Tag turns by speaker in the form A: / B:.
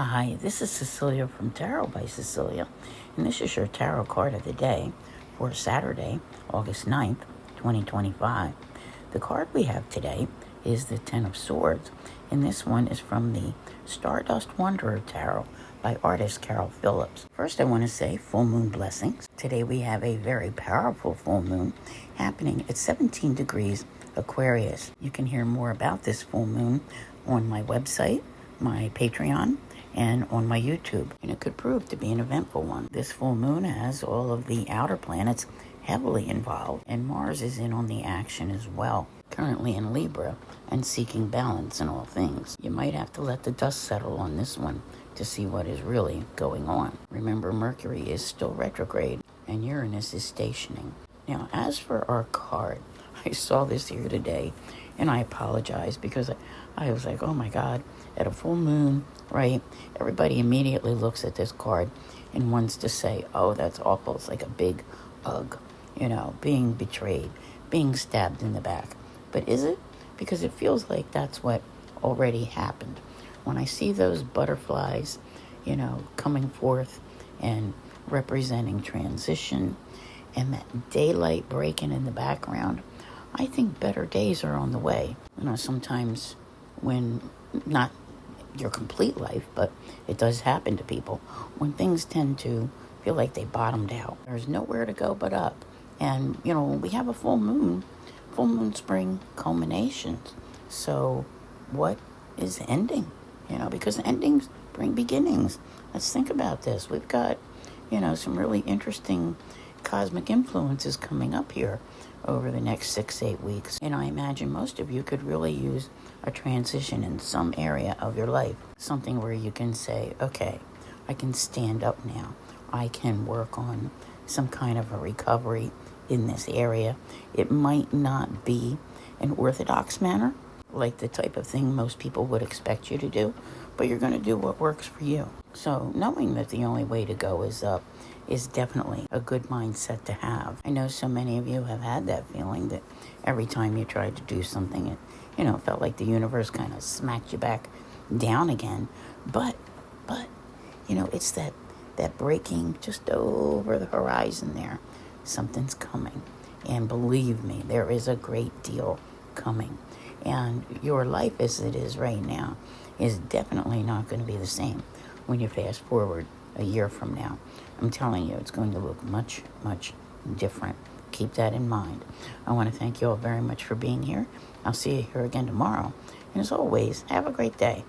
A: Hi, this is Cecilia from Tarot by Cecilia, and this is your tarot card of the day for Saturday, August 9th, 2025. The card we have today is the Ten of Swords, and this one is from the Stardust Wanderer Tarot by artist Carol Phillips. First, I want to say full moon blessings. Today we have a very powerful full moon happening at 17 degrees Aquarius. You can hear more about this full moon on my website, my Patreon, and on my YouTube, and it could prove to be an eventful one. This full moon has all of the outer planets heavily involved, and Mars is in on the action as well, currently in Libra and seeking balance in all things. You might have to let the dust settle on this one to see what is really going on. Remember, Mercury is still retrograde and Uranus is stationing. Now, as for our card, I saw this here today, and I apologize because I was like, oh my God, at a full moon, right? Everybody immediately looks at this card and wants to say, oh, that's awful. It's like a big ugh, being betrayed, being stabbed in the back. But is it? Because it feels like that's what already happened. When I see those butterflies, coming forth and representing transition and that daylight breaking in the background, I think better days are on the way. Sometimes when not your complete life, but it does happen to people, when things tend to feel like they bottomed out. There's nowhere to go but up. And, when we have a full moon spring culminations. So what is ending? Because endings bring beginnings. Let's think about this. We've got, some really interesting cosmic influences coming up here over the next 6-8 weeks. And I imagine most of you could really use a transition in some area of your life. Something where you can say, okay, I can stand up now. I can work on some kind of a recovery in this area. It might not be an orthodox manner, like the type of thing most people would expect you to do, but you're going to do what works for you. So knowing that the only way to go is up is definitely a good mindset to have. I know so many of you have had that feeling that every time you tried to do something, it felt like the universe kind of smacked you back down again. But it's that breaking just over the horizon there. Something's coming. And believe me, there is a great deal coming. And your life as it is right now is definitely not going to be the same when you fast forward a year from now. I'm telling you, it's going to look much, much different. Keep that in mind. I want to thank you all very much for being here. I'll see you here again tomorrow. And as always, have a great day.